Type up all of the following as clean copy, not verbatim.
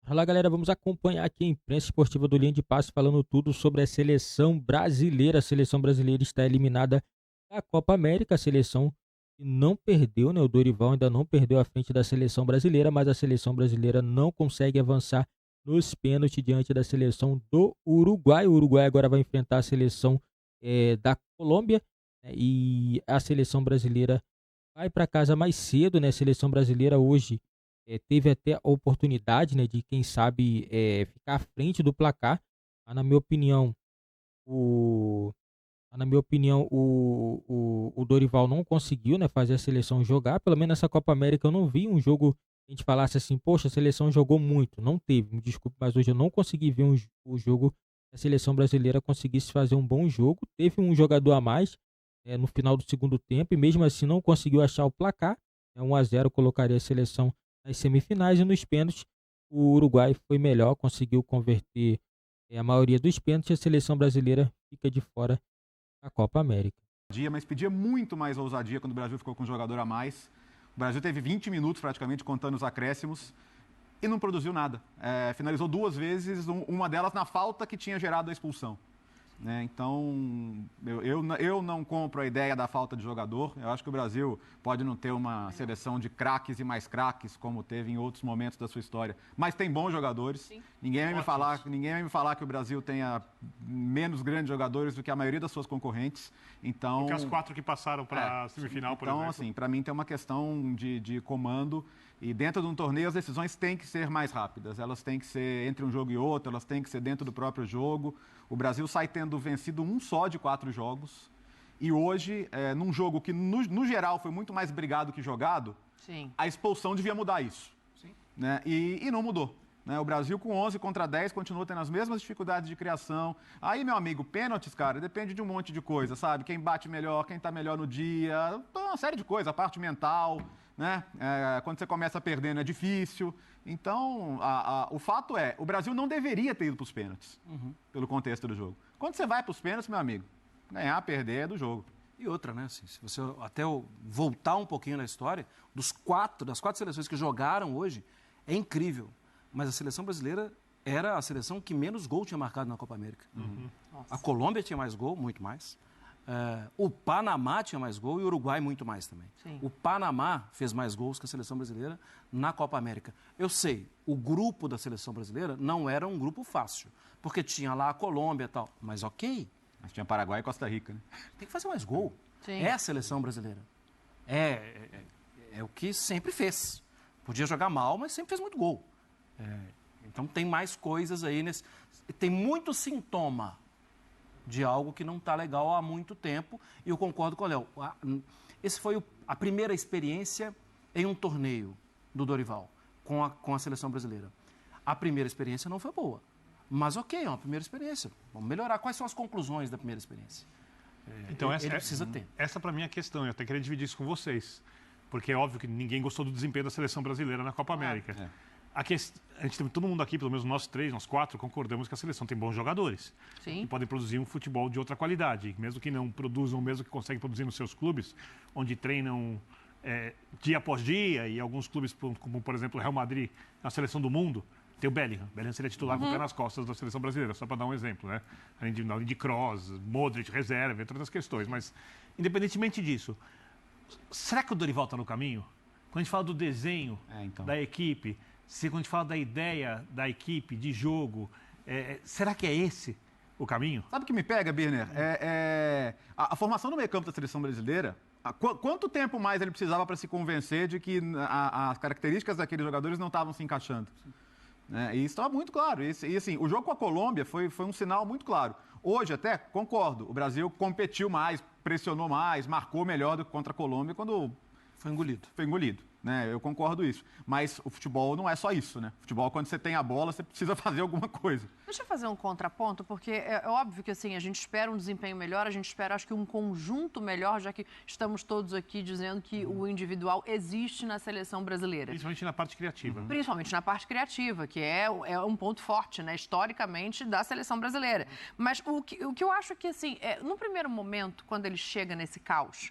Fala galera, vamos acompanhar aqui a imprensa esportiva do Linha de Passe falando tudo sobre a seleção brasileira. A seleção brasileira está eliminada da Copa América, a seleção que não perdeu, né? O Dorival ainda não perdeu à frente da seleção brasileira, mas a seleção brasileira não consegue avançar nos pênaltis diante da seleção do Uruguai. O Uruguai agora vai enfrentar a seleção da Colômbia, né? E a seleção brasileira vai para casa mais cedo, né? A seleção brasileira hoje teve até a oportunidade, né, de quem sabe, ficar à frente do placar. Mas o na minha opinião, o Dorival não conseguiu, né, fazer a seleção jogar. Pelo menos nessa Copa América eu não vi um jogo que a gente falasse assim: "Poxa, a seleção jogou muito". Não teve, me desculpe, mas hoje eu não consegui ver o jogo que a seleção brasileira conseguisse fazer um bom jogo. Teve um jogador a mais, no final do segundo tempo, e mesmo assim não conseguiu achar o placar. 1-0 colocaria a seleção nas semifinais, e nos pênaltis o Uruguai foi melhor, conseguiu converter, a maioria dos pênaltis, e a seleção brasileira fica de fora da Copa América. Mas pedia muito mais ousadia quando o Brasil ficou com um jogador a mais. O Brasil teve 20 minutos praticamente contando os acréscimos e não produziu nada. Finalizou duas vezes, uma delas na falta que tinha gerado a expulsão. Né? Então, eu não compro a ideia da falta de jogador. Eu acho que o Brasil pode não ter uma seleção de craques e mais craques, como teve em outros momentos da sua história, mas tem bons jogadores. Sim. Ninguém vai me falar que o Brasil tenha menos grandes jogadores do que a maioria das suas concorrentes. Então, do que as 4 que passaram para a semifinal, por exemplo. Então, assim, para mim tem uma questão de comando. E dentro de um torneio as decisões têm que ser mais rápidas. Elas têm que ser entre um jogo e outro, elas têm que ser dentro do próprio jogo. O Brasil sai tendo vencido um só de 4 jogos. E hoje, num jogo que no geral foi muito mais brigado que jogado, Sim. a expulsão devia mudar isso. Sim. Né? E não mudou. Né? O Brasil com 11 contra 10 continua tendo as mesmas dificuldades de criação. Aí, meu amigo, pênaltis, cara, depende de um monte de coisa, sabe? Quem bate melhor, quem tá melhor no dia, uma série de coisas, a parte mental, né? Quando você começa perdendo é difícil. Então, o fato é, o Brasil não deveria ter ido para os pênaltis, pelo contexto do jogo. Quando você vai para os pênaltis, meu amigo, ganhar, perder é do jogo. E outra, né? Assim, se você até voltar um pouquinho na história, das quatro seleções que jogaram hoje, é incrível. Mas a seleção brasileira era a seleção que menos gol tinha marcado na Copa América. A Colômbia tinha mais gol, muito mais. O Panamá tinha mais gol e o Uruguai muito mais também. Sim. O Panamá fez mais gols que a seleção brasileira na Copa América. Eu sei, o grupo da seleção brasileira não era um grupo fácil, porque tinha lá a Colômbia e tal. Mas ok, Mas tinha Paraguai e Costa Rica, né? tem que fazer mais gol. Sim. É a seleção brasileira. É o que sempre fez. Podia jogar mal, mas sempre fez muito gol. Então tem mais coisas aí nesse. Tem muito sintoma de algo que não está legal há muito tempo. E eu concordo com o Léo. Esse foi a primeira experiência em um torneio do Dorival com a seleção brasileira. A primeira experiência não foi boa. Mas ok, é uma primeira experiência. Vamos melhorar. Quais são as conclusões da primeira experiência? Então, Ele precisa ter. Essa para mim é a questão. Eu até queria dividir isso com vocês. Porque é óbvio que ninguém gostou do desempenho da seleção brasileira na Copa América. A gente tem todo mundo aqui, pelo menos nós três, nós quatro, concordamos que a seleção tem bons jogadores. Sim. Que podem produzir um futebol de outra qualidade. Mesmo que não produzam, mesmo que conseguem produzir nos seus clubes, onde treinam dia após dia, e alguns clubes, como por exemplo o Real Madrid, na seleção do mundo, tem o Bellingham. Bellingham seria titular com o pé nas costas da seleção brasileira, só para dar um exemplo, né? Além de Kroos, Modric, reserva, entre outras questões. Mas, independentemente disso, será que o Dorival está no caminho? Quando a gente fala do desenho da equipe, quando a gente fala da ideia da equipe, de jogo, será que é esse o caminho? Sabe o que me pega, Birner? A formação do meio-campo da seleção brasileira, quanto tempo mais ele precisava para se convencer de que as características daqueles jogadores não estavam se encaixando? E isso estava muito claro. E assim, o jogo com a Colômbia foi um sinal muito claro. Hoje, até, concordo, o Brasil competiu mais, pressionou mais, marcou melhor do que contra a Colômbia quando Foi engolido. foi engolido. Né? Eu concordo isso. Mas o futebol não é só isso, né? Futebol, quando você tem a bola, você precisa fazer alguma coisa. Deixa eu fazer um contraponto, porque é óbvio que assim, a gente espera um desempenho melhor, a gente espera, acho que um conjunto melhor, já que estamos todos aqui dizendo que o individual existe na seleção brasileira. Principalmente na parte criativa. Né? Principalmente na parte criativa, que é um ponto forte, né, historicamente, da seleção brasileira. Mas o que eu acho que, assim, no primeiro momento, quando ele chega nesse caos,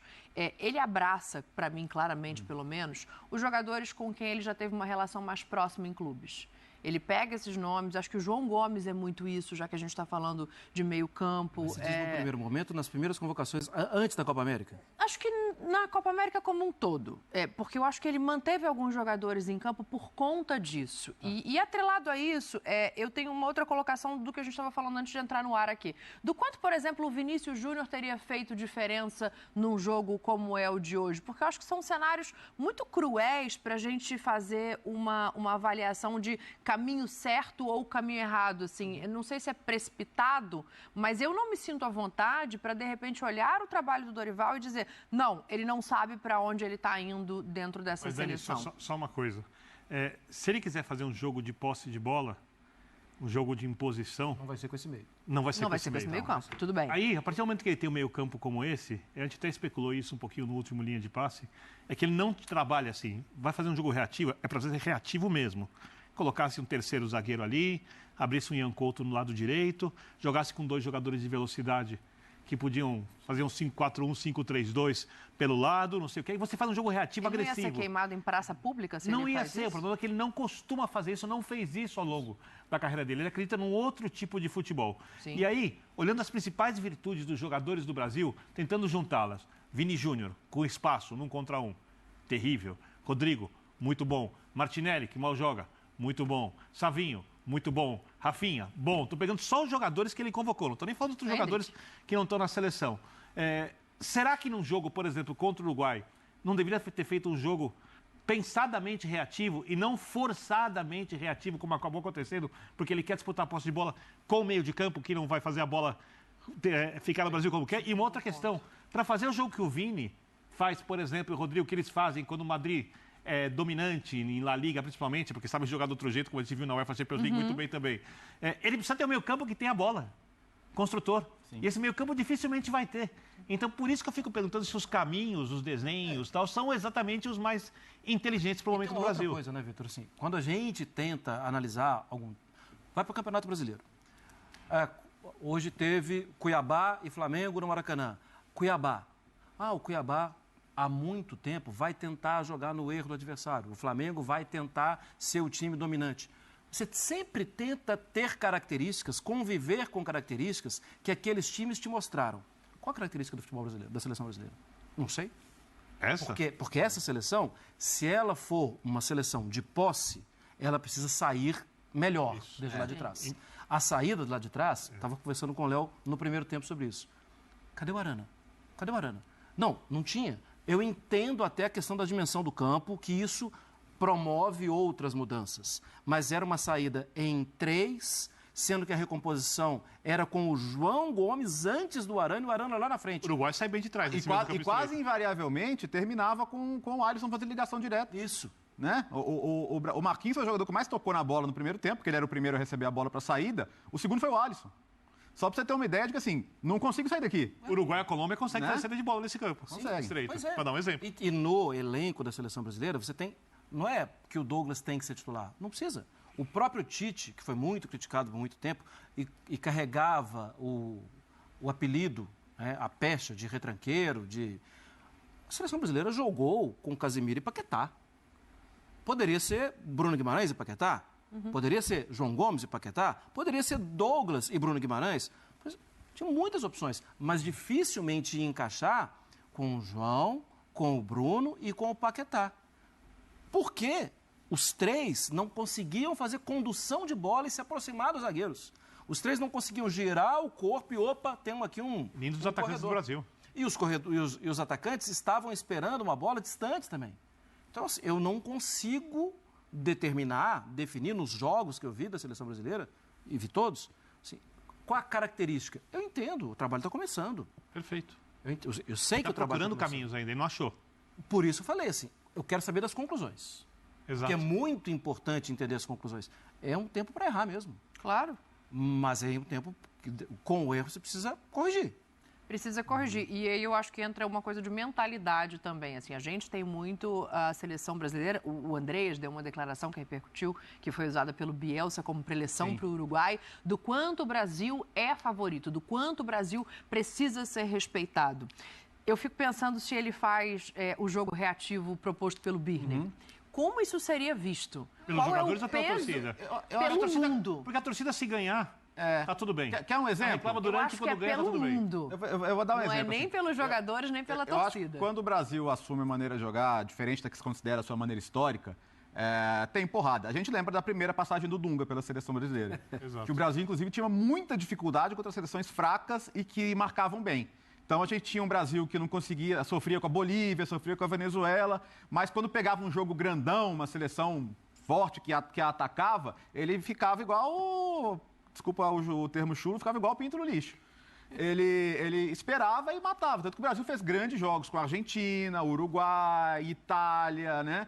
ele abraça, para mim, claramente, pelo menos, os jogadores com quem ele já teve uma relação mais próxima em clubes. Ele pega esses nomes, acho que o João Gomes é muito isso, já que a gente está falando de meio campo. Você diz no primeiro momento, nas primeiras convocações, antes da Copa América? Acho que na Copa América como um todo, porque eu acho que ele manteve alguns jogadores em campo por conta disso. E atrelado a isso, eu tenho uma outra colocação do que a gente estava falando antes de entrar no ar aqui. Do quanto, por exemplo, o Vinícius Júnior teria feito diferença num jogo como é o de hoje? Porque eu acho que são cenários muito cruéis para a gente fazer uma avaliação de caminho certo ou caminho errado. Assim, eu não sei se é precipitado, mas eu não me sinto à vontade para, de repente, olhar o trabalho do Dorival e dizer, não, ele não sabe para onde ele está indo dentro dessa seleção. Dani, só uma coisa. Se ele quiser fazer um jogo de posse de bola, um jogo de imposição... Não vai ser com esse meio. Não vai ser com esse meio campo, tudo bem. Aí, a partir do momento que ele tem um meio campo como esse, a gente até especulou isso um pouquinho no último linha de passe, é que ele não trabalha assim, vai fazer um jogo reativo, é para fazer reativo mesmo. Colocasse um terceiro zagueiro ali, abrisse um Ian Couto no lado direito, jogasse com 2 jogadores de velocidade que podiam fazer um 5-4-1, 5-3-2 pelo lado, não sei o quê. E você faz um jogo reativo, ele agressivo. Não ia ser queimado em praça pública se não ele ia faz ser, isso? o problema é que ele não costuma fazer isso, não fez isso ao longo da carreira dele. Ele acredita num outro tipo de futebol. Sim. E aí, olhando as principais virtudes dos jogadores do Brasil, tentando juntá-las. Vini Júnior, com espaço, num contra um, terrível. Rodrigo, muito bom. Martinelli, que mal joga, muito bom. Savinho, muito bom. Rafinha, bom. Estou pegando só os jogadores que ele convocou. Não estou nem falando dos jogadores que não estão na seleção. Será que num jogo, por exemplo, contra o Uruguai, não deveria ter feito um jogo pensadamente reativo e não forçadamente reativo, como acabou acontecendo, porque ele quer disputar a posse de bola com o meio de campo, que não vai fazer a bola ficar no Brasil como quer? E uma outra questão, para fazer o jogo que o Vini faz, por exemplo, o Rodrigo, que eles fazem quando o Madrid é dominante em La Liga, principalmente, porque sabe jogar do outro jeito, como a gente viu na UEFA Champions League muito bem também. Ele precisa ter um meio campo que tenha a bola. Construtor. Sim. E esse meio campo dificilmente vai ter. Então, por isso que eu fico perguntando se os caminhos, os desenhos, tal, são exatamente os mais inteligentes para o momento do Brasil. Outra coisa, né, Vitor? Assim, quando a gente tenta analisar vai para o Campeonato Brasileiro. Hoje teve Cuiabá e Flamengo no Maracanã. Cuiabá. O Cuiabá, há muito tempo, vai tentar jogar no erro do adversário. O Flamengo vai tentar ser o time dominante. Você sempre tenta ter características, conviver com características que aqueles times te mostraram. Qual a característica do futebol brasileiro, da seleção brasileira? Não sei. Essa? Porque essa seleção, se ela for uma seleção de posse, ela precisa sair melhor desde lá de trás. A saída de lá de trás, estava conversando com o Léo no primeiro tempo sobre isso. Cadê o Arana? Cadê o Arana? Não tinha. Eu entendo até a questão da dimensão do campo, que isso promove outras mudanças. Mas era uma saída em 3, sendo que a recomposição era com o João Gomes antes do Arana e o Arana lá na frente. O Uruguai sai bem de trás. E quase invariavelmente terminava com o Alisson fazendo ligação direta. Isso. Né? O Marquinhos foi o jogador que mais tocou na bola no primeiro tempo, porque ele era o primeiro a receber a bola para saída. O segundo foi o Alisson. Só para você ter uma ideia de que, assim, não consigo sair daqui. Uruguai e a Colômbia conseguem fazer saída de bola nesse campo. Consegue. Estreito, para dar um exemplo. E no elenco da seleção brasileira, você tem... Não é que o Douglas tem que ser titular. Não precisa. O próprio Tite, que foi muito criticado por muito tempo, e carregava o apelido, a pecha de retranqueiro, A seleção brasileira jogou com Casemiro e Paquetá. Poderia ser Bruno Guimarães e Paquetá. Poderia ser João Gomes e Paquetá. Poderia ser Douglas e Bruno Guimarães. Tinha muitas opções, mas dificilmente ia encaixar com o João, com o Bruno e com o Paquetá. Porque os 3 não conseguiam fazer condução de bola e se aproximar dos zagueiros. Os 3 não conseguiam girar o corpo e, temos aqui um Lindo dos atacantes do Brasil. E os atacantes estavam esperando uma bola distante também. Então, assim, eu não consigo definir nos jogos que eu vi da seleção brasileira, e vi todos, assim, qual a característica. Eu entendo, o trabalho está começando. Perfeito. Eu sei que o trabalho está procurando caminhos ainda, ele não achou. Por isso eu falei assim, eu quero saber das conclusões. Exato. Porque é muito importante entender as conclusões. É um tempo para errar mesmo. Claro. Mas é um tempo que, com o erro, você precisa corrigir. Precisa corrigir. E aí eu acho que entra uma coisa de mentalidade também. Assim, a gente tem muito a seleção brasileira. O Andreas deu uma declaração que repercutiu, que foi usada pelo Bielsa como preleção para o Uruguai, do quanto o Brasil é favorito, do quanto o Brasil precisa ser respeitado. Eu fico pensando se ele faz o jogo reativo proposto pelo Birney. como isso seria visto. Pelos Qual jogadores é ou o pela peso torcida? pelo mundo? Porque a torcida, se ganhar, tá tudo bem. Quer um exemplo? Reclama Eu durante acho e que é quando ganha, tá pelo tudo bem. mundo. Eu vou dar um Não exemplo. é nem assim. pelos jogadores, nem pela Eu acho que torcida. quando o Brasil assume uma maneira de jogar diferente da que se considera a sua maneira histórica, tem porrada. A gente lembra da primeira passagem do Dunga pela seleção brasileira. Exato. Que o Brasil, inclusive, tinha muita dificuldade contra seleções fracas e que marcavam bem. Então a gente tinha um Brasil que não conseguia, sofria com a Bolívia, sofria com a Venezuela, mas quando pegava um jogo grandão, uma seleção forte que a atacava, ele ficava igual, desculpa o termo chulo, ficava igual o pinto no lixo. Ele esperava e matava. Tanto que o Brasil fez grandes jogos com a Argentina, Uruguai, Itália, né?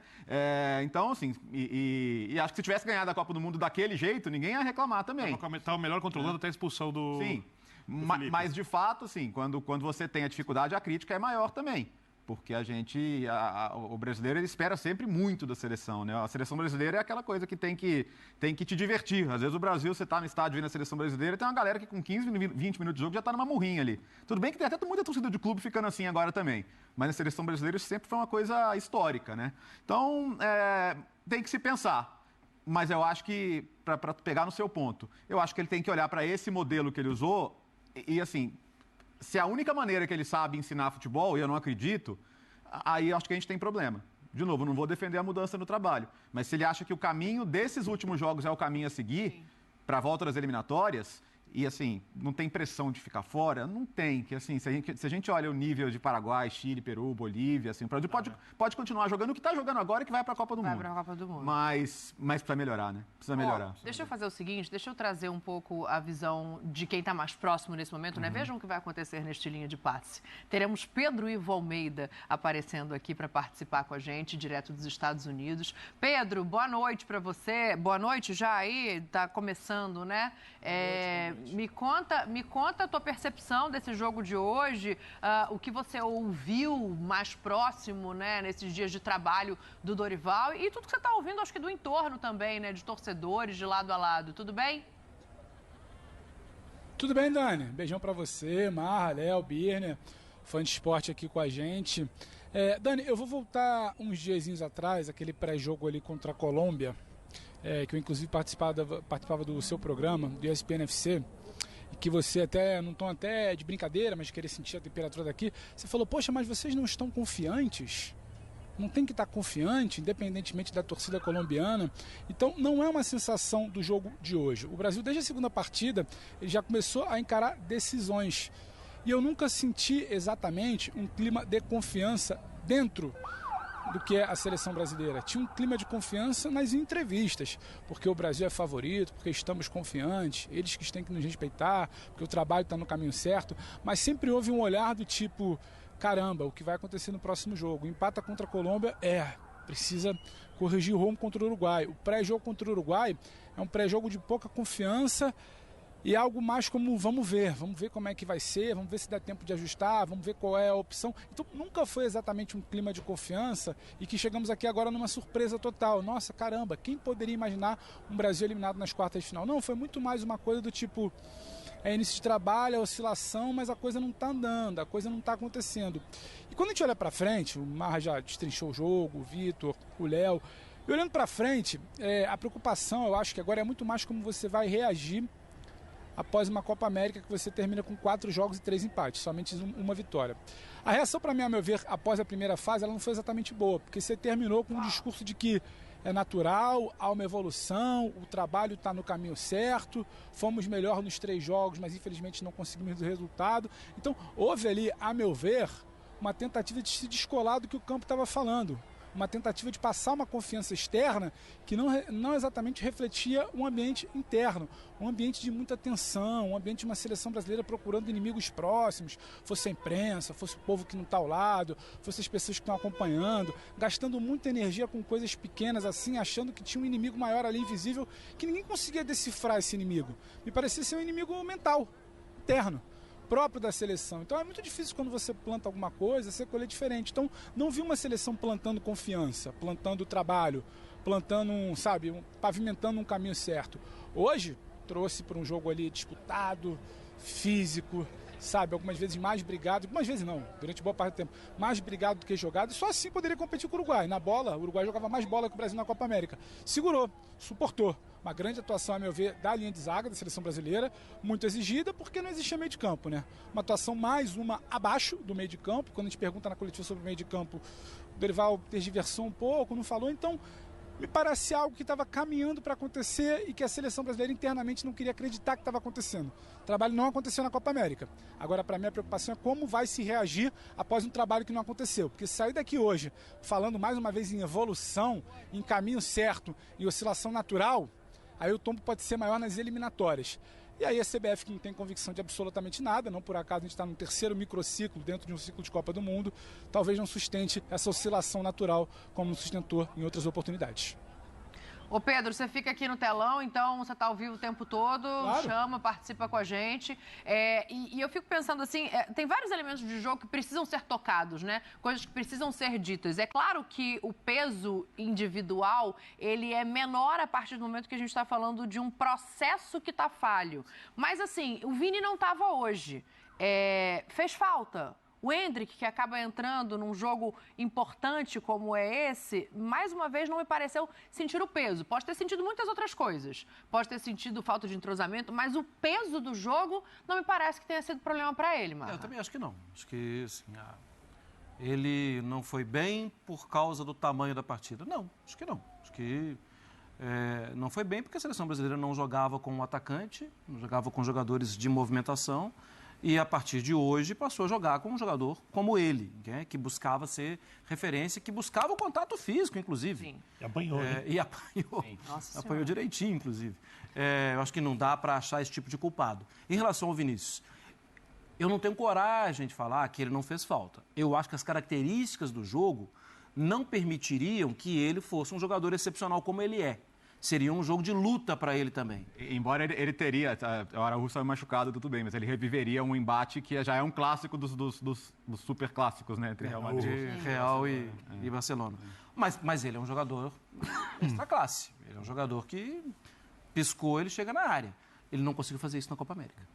Então, assim, e acho que se tivesse ganhado a Copa do Mundo daquele jeito, ninguém ia reclamar também. Estava melhor controlando até a expulsão do... Sim, Felipe. mas de fato, assim, quando você tem a dificuldade, a crítica é maior também. Porque o brasileiro ele espera sempre muito da seleção, né? A seleção brasileira é aquela coisa que tem que te divertir. Às vezes o Brasil, você está no estádio vendo a seleção brasileira e tem uma galera que com 15, 20 minutos de jogo já está numa murrinha ali. Tudo bem que tem até muita torcida de clube ficando assim agora também. Mas a seleção brasileira isso sempre foi uma coisa histórica, né? Então, tem que se pensar. Mas eu acho que, para pegar no seu ponto, eu acho que ele tem que olhar para esse modelo que ele usou e assim... Se a única maneira que ele sabe ensinar futebol, e eu não acredito, aí eu acho que a gente tem problema. De novo, eu não vou defender a mudança no trabalho. Mas se ele acha que o caminho desses últimos jogos é o caminho a seguir, para a volta das eliminatórias, e assim, não tem pressão de ficar fora, não tem. Que assim, se a gente olha o nível de Paraguai, Chile, Peru, Bolívia, assim, o Brasil pode continuar jogando o que está jogando agora e que vai para a Copa do Mundo. Vai para a Copa do Mundo. Mas precisa melhorar, né? Precisa melhorar. Deixa eu fazer o seguinte, deixa eu trazer um pouco a visão de quem está mais próximo nesse momento, né? Vejam o que vai acontecer neste Linha de Passe. Teremos Pedro Ivo Almeida aparecendo aqui para participar com a gente, direto dos Estados Unidos. Pedro, boa noite para você. Boa noite já aí, está começando, né? Boa noite. Me conta a tua percepção desse jogo de hoje, o que você ouviu mais próximo, né, nesses dias de trabalho do Dorival e tudo que você está ouvindo, acho que do entorno também, né, de torcedores de lado a lado. Tudo bem? Tudo bem, Dani. Beijão pra você, Marra, Léo, Birner, fã de esporte aqui com a gente. Dani, eu vou voltar uns diazinhos atrás, aquele pré-jogo ali contra a Colômbia, que eu inclusive participava do seu programa, do ESPN FC, e que você até, num tom até de brincadeira, mas de querer sentir a temperatura daqui, você falou, poxa, mas vocês não estão confiantes? Não tem que estar confiante, independentemente da torcida colombiana. Então, não é uma sensação do jogo de hoje. O Brasil, desde a segunda partida, ele já começou a encarar decisões. E eu nunca senti exatamente um clima de confiança dentro do que é a seleção brasileira. Tinha um clima de confiança nas entrevistas, porque o Brasil é favorito, porque estamos confiantes, eles que têm que nos respeitar, porque o trabalho está no caminho certo, mas sempre houve um olhar do tipo, caramba, o que vai acontecer no próximo jogo? Empata contra a Colômbia, precisa corrigir o rumo contra o Uruguai. O pré-jogo contra o Uruguai é um pré-jogo de pouca confiança e algo mais como vamos ver como é que vai ser, vamos ver se dá tempo de ajustar, vamos ver qual é a opção. Então nunca foi exatamente um clima de confiança e que chegamos aqui agora numa surpresa total. Nossa, caramba, quem poderia imaginar um Brasil eliminado nas quartas de final? Não, foi muito mais uma coisa do tipo, início de trabalho, oscilação, mas a coisa não está andando, a coisa não está acontecendo. E quando a gente olha para frente, o Marra já destrinchou o jogo, o Vitor, o Léo, e olhando para frente, a preocupação, eu acho que agora é muito mais como você vai reagir após uma Copa América que você termina com 4 jogos e 3 empates, somente uma vitória. A reação, para mim, a meu ver, após a primeira fase, ela não foi exatamente boa, porque você terminou com um discurso de que é natural, há uma evolução, o trabalho está no caminho certo, fomos melhor nos 3 jogos, mas infelizmente não conseguimos o resultado. Então, houve ali, a meu ver, uma tentativa de se descolar do que o campo estava falando. Uma tentativa de passar uma confiança externa que não exatamente refletia um ambiente interno, um ambiente de muita tensão, um ambiente de uma seleção brasileira procurando inimigos próximos, fosse a imprensa, fosse o povo que não está ao lado, fosse as pessoas que estão acompanhando, gastando muita energia com coisas pequenas assim, achando que tinha um inimigo maior ali, invisível, que ninguém conseguia decifrar esse inimigo. Me parecia ser um inimigo mental, interno, próprio da seleção. Então é muito difícil quando você planta alguma coisa, você colher diferente. Então não vi uma seleção plantando confiança, plantando trabalho, plantando, pavimentando um caminho certo. Hoje trouxe para um jogo ali disputado, físico, sabe, algumas vezes mais brigado, algumas vezes não, durante boa parte do tempo, mais brigado do que jogado, e só assim poderia competir com o Uruguai. Na bola, o Uruguai jogava mais bola que o Brasil na Copa América. Segurou, suportou. Uma grande atuação, a meu ver, da linha de zaga da seleção brasileira, muito exigida, porque não existia meio de campo, né? Uma atuação mais uma abaixo do meio de campo. Quando a gente pergunta na coletiva sobre o meio de campo, o Dorival tergiversou um pouco, não falou, então me parece algo que estava caminhando para acontecer e que a seleção brasileira internamente não queria acreditar que estava acontecendo. O trabalho não aconteceu na Copa América. Agora, para mim, a preocupação é como vai se reagir após um trabalho que não aconteceu. Porque sair daqui hoje, falando mais uma vez em evolução, em caminho certo, em oscilação natural, aí o tombo pode ser maior nas eliminatórias. E aí a CBF, que não tem convicção de absolutamente nada, não por acaso a gente está no terceiro microciclo dentro de um ciclo de Copa do Mundo, talvez não sustente essa oscilação natural como sustentou em outras oportunidades. Ô Pedro, você fica aqui no telão, então você está ao vivo o tempo todo, claro. Chama, participa com a gente. E eu fico pensando assim, tem vários elementos de jogo que precisam ser tocados, né? Coisas que precisam ser ditas. É claro que o peso individual, ele é menor a partir do momento que a gente está falando de um processo que está falho. Mas assim, o Vini não estava hoje. Fez falta. O Endrick, que acaba entrando num jogo importante como é esse, mais uma vez não me pareceu sentir o peso. Pode ter sentido muitas outras coisas. Pode ter sentido falta de entrosamento, mas o peso do jogo não me parece que tenha sido problema para ele, Marra. Eu também acho que não. Acho que assim, ele não foi bem por causa do tamanho da partida. Não, acho que não. Acho que não foi bem porque a seleção brasileira não jogava com um atacante, não jogava com jogadores de movimentação. E a partir de hoje passou a jogar com um jogador como ele, né, que buscava ser referência, que buscava o contato físico, inclusive. Sim. E apanhou, né? E apanhou. Apanhou direitinho, inclusive. Eu acho que não dá para achar esse tipo de culpado. Em relação ao Vinícius, eu não tenho coragem de falar que ele não fez falta. Eu acho que as características do jogo não permitiriam que ele fosse um jogador excepcional como ele é. Seria um jogo de luta para ele também. Embora ele teria, o Araújo saiu machucado, tudo bem, mas ele reviveria um embate que já é um clássico dos super clássicos, né? Entre Real Madrid. Real e Barcelona. Mas ele é um jogador extra classe. Ele é um jogador que piscou, ele chega na área. Ele não conseguiu fazer isso na Copa América.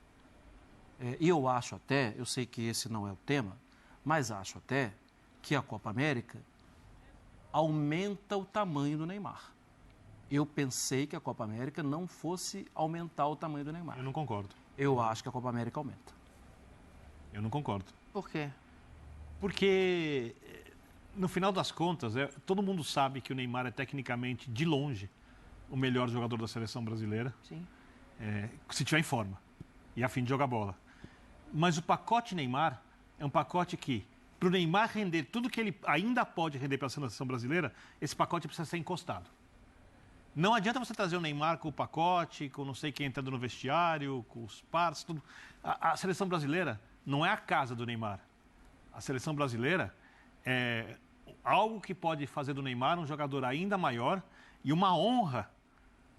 E eu acho até, eu sei que esse não é o tema, mas acho até que a Copa América aumenta o tamanho do Neymar. Eu pensei que a Copa América não fosse aumentar o tamanho do Neymar. Eu não concordo. Eu acho que a Copa América aumenta. Eu não concordo. Por quê? Porque, no final das contas, todo mundo sabe que o Neymar é tecnicamente, de longe, o melhor jogador da seleção brasileira. Sim. Se tiver em forma e a fim de jogar bola. Mas o pacote Neymar é um pacote que, para o Neymar render tudo que ele ainda pode render para a seleção brasileira, esse pacote precisa ser encostado. Não adianta você trazer o Neymar com o pacote, com não sei quem entrando no vestiário, com os parceiros, tudo. A seleção brasileira não é a casa do Neymar. A seleção brasileira é algo que pode fazer do Neymar um jogador ainda maior e uma honra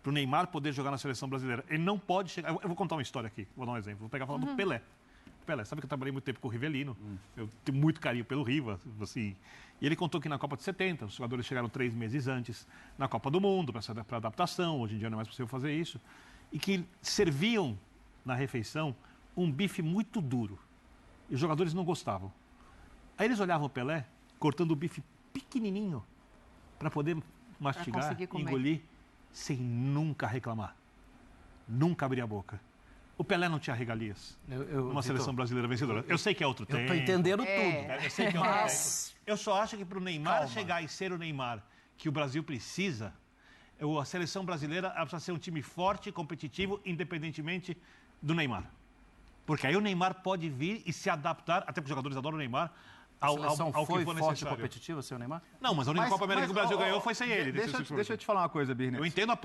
para o Neymar poder jogar na seleção brasileira. Ele não pode chegar... Eu vou contar uma história aqui, vou dar um exemplo. Vou pegar falando do Pelé. Pelé, sabe que eu trabalhei muito tempo com o Rivelino. Eu tenho muito carinho pelo Riva, assim. E ele contou que na Copa de 70, os jogadores chegaram 3 meses antes na Copa do Mundo para adaptação. Hoje em dia não é mais possível fazer isso. E que serviam na refeição um bife muito duro. E os jogadores não gostavam. Aí eles olhavam o Pelé cortando o bife pequenininho para poder mastigar, engolir, sem nunca reclamar. Nunca abrir a boca. O Pelé não tinha regalias numa seleção brasileira vencedora. Eu sei que é outro tempo. Eu estou entendendo tudo. Eu sei que é outro tempo. Eu só acho que para o Neymar chegar e ser o Neymar que o Brasil precisa, a seleção brasileira precisa ser um time forte e competitivo, independentemente do Neymar. Porque aí o Neymar pode vir e se adaptar, até porque os jogadores adoram o Neymar, ao que for necessário. Forte e competitiva, seu Neymar? Não, mas a única Copa América que o Brasil ganhou foi sem ele. Deixa eu te falar uma coisa, Birner. Eu entendo a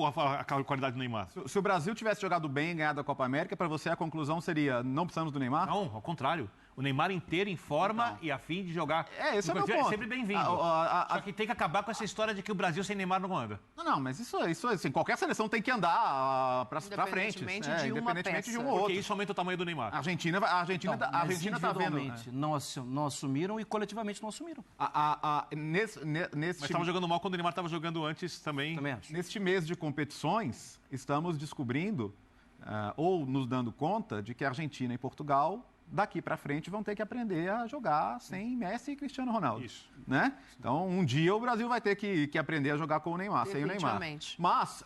qualidade do Neymar. Se o Brasil tivesse jogado bem e ganhado a Copa América, para você a conclusão seria, não precisamos do Neymar? Não, ao contrário. O Neymar inteiro em forma e a fim de jogar. Esse é o meu ponto. É sempre bem-vindo. Só que tem que acabar com essa história de que o Brasil sem Neymar não anda. Não, mas isso assim, qualquer seleção tem que andar para frente. Independentemente de um ou outro. Porque isso aumenta o tamanho do Neymar. A Argentina tá vendo. Não assumiram e coletivamente não assumiram. Mas estava jogando mal quando o Neymar estava jogando antes também. Neste mês de competições, estamos descobrindo ou nos dando conta de que a Argentina e Portugal daqui para frente vão ter que aprender a jogar sem Messi e Cristiano Ronaldo. Isso. Né? Então, um dia o Brasil vai ter que aprender a jogar com o Neymar, sem o Neymar. Mas,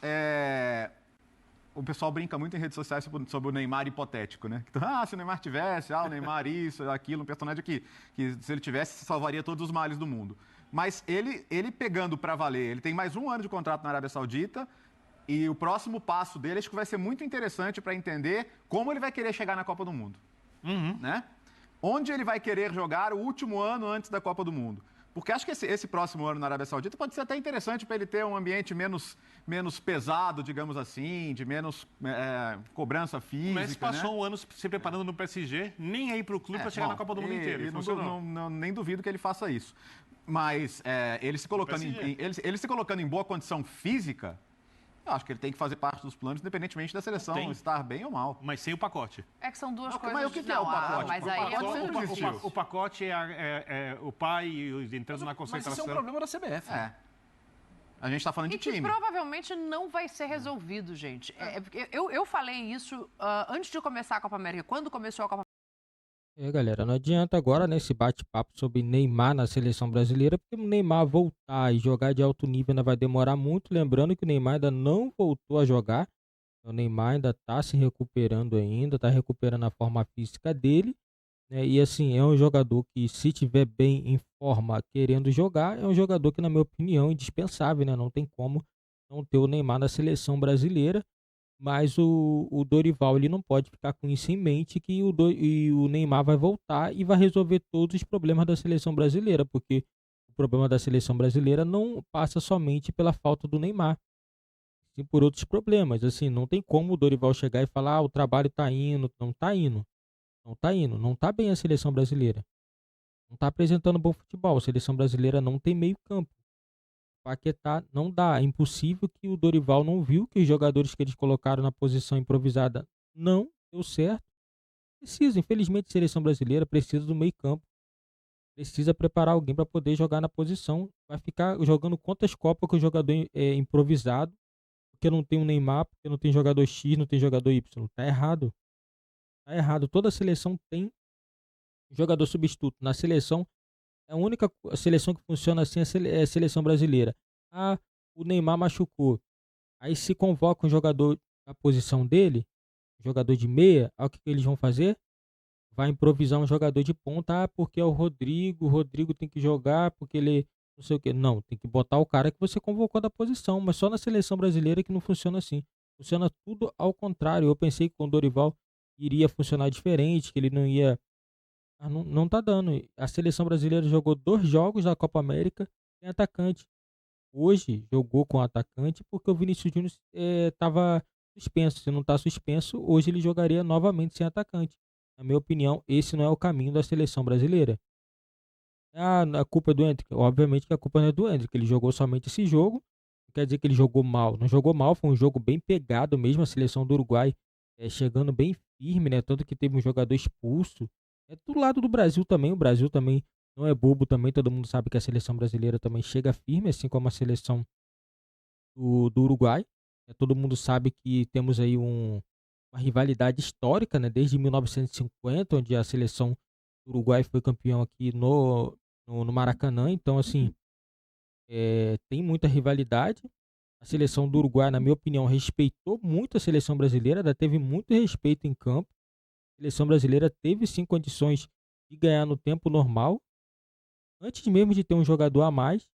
o pessoal brinca muito em redes sociais sobre o Neymar hipotético, né? Então, se o Neymar tivesse, o Neymar isso, aquilo, um personagem que se ele tivesse, salvaria todos os males do mundo. Mas ele pegando para valer, ele tem mais um ano de contrato na Arábia Saudita e o próximo passo dele acho que vai ser muito interessante para entender como ele vai querer chegar na Copa do Mundo. Né? Onde ele vai querer jogar o último ano antes da Copa do Mundo. Porque acho que esse próximo ano na Arábia Saudita pode ser até interessante para ele ter um ambiente menos pesado, digamos assim, de menos cobrança física. Mas passou um ano se preparando no PSG, nem aí para o clube para chegar na Copa do Mundo inteiro. Nem duvido que ele faça isso. Mas ele se colocando em boa condição física, eu acho que ele tem que fazer parte dos planos, independentemente da seleção estar bem ou mal. Mas sem o pacote. É que são duas coisas. Mas o que é o pacote? Mas aí o pacote é o pai entrando na concentração. Mas isso é um problema da CBF. A gente está falando de time. E que provavelmente não vai ser resolvido, gente. Eu falei isso antes de começar a Copa América. Quando começou a Copa Galera, não adianta agora nesse bate-papo sobre Neymar na seleção brasileira, porque o Neymar voltar e jogar de alto nível ainda vai demorar muito. Lembrando que o Neymar ainda não voltou a jogar. O Neymar ainda está se recuperando ainda, está recuperando a forma física dele. Né? E assim, é um jogador que, se tiver bem em forma, querendo jogar, é um jogador que, na minha opinião, é indispensável, né? Não tem como não ter o Neymar na seleção brasileira. Mas o Dorival, ele não pode ficar com isso em mente, que o Neymar vai voltar e vai resolver todos os problemas da seleção brasileira, porque o problema da seleção brasileira não passa somente pela falta do Neymar, sim por outros problemas. Assim, não tem como o Dorival chegar e falar, o trabalho tá indo, não tá indo, não tá bem a seleção brasileira, não tá apresentando bom futebol, a seleção brasileira não tem meio campo. Paquetá não dá, é impossível que o Dorival não viu que os jogadores que eles colocaram na posição improvisada não deu certo. Infelizmente, a seleção brasileira precisa do meio campo, precisa preparar alguém para poder jogar na posição. Vai ficar jogando quantas Copas com o jogador improvisado, porque não tem o Neymar, porque não tem jogador X, não tem jogador Y. Tá errado. Toda seleção tem jogador substituto. Na seleção, a única seleção que funciona assim é a seleção brasileira. O Neymar machucou. Aí se convoca um jogador na posição dele, jogador de meia, o que eles vão fazer? Vai improvisar um jogador de ponta, porque é o Rodrigo tem que jogar, porque ele não sei o que. Não, tem que botar o cara que você convocou da posição, mas só na seleção brasileira que não funciona assim. Funciona tudo ao contrário. Eu pensei que com o Dorival iria funcionar diferente, que ele não ia... Não tá dando. A seleção brasileira jogou 2 jogos da Copa América sem atacante. Hoje jogou com atacante porque o Vinícius Júnior estava suspenso. Se não está suspenso, hoje ele jogaria novamente sem atacante. Na minha opinião, esse não é o caminho da seleção brasileira. A culpa é do Endrick? Obviamente que a culpa não é do Endrick. Ele jogou somente esse jogo. Não quer dizer que ele jogou mal. Não jogou mal, foi um jogo bem pegado mesmo. A seleção do Uruguai chegando bem firme, né? Tanto que teve um jogador expulso. Do lado do Brasil também, o Brasil também não é bobo também, todo mundo sabe que a seleção brasileira também chega firme, assim como a seleção do Uruguai. Todo mundo sabe que temos aí uma rivalidade histórica, né, desde 1950, onde a seleção do Uruguai foi campeão aqui no Maracanã. Então, assim, tem muita rivalidade. A seleção do Uruguai, na minha opinião, respeitou muito a seleção brasileira, ainda teve muito respeito em campo. A seleção brasileira teve sim condições de ganhar no tempo normal, antes mesmo de ter um jogador a mais,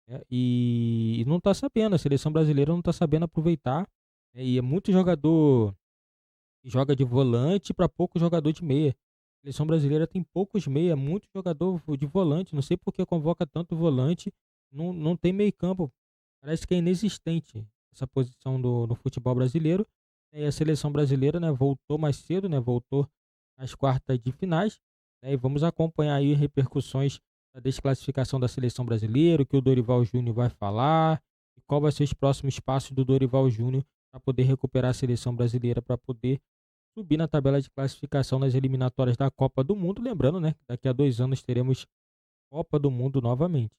né? E não está sabendo, a seleção brasileira não está sabendo aproveitar, né? E é muito jogador que joga de volante para pouco jogador de meia. A seleção brasileira tem poucos meia, muito jogador de volante, não sei por que convoca tanto volante, não tem meio campo, parece que é inexistente essa posição no futebol brasileiro. E a seleção brasileira, né, voltou mais cedo, né, voltou às quartas de finais, né, e vamos acompanhar aí repercussões da desclassificação da seleção brasileira, o que o Dorival Júnior vai falar, e qual vai ser os próximos passos do Dorival Júnior para poder recuperar a seleção brasileira, para poder subir na tabela de classificação nas eliminatórias da Copa do Mundo. Lembrando, né, que daqui a 2 anos teremos Copa do Mundo novamente.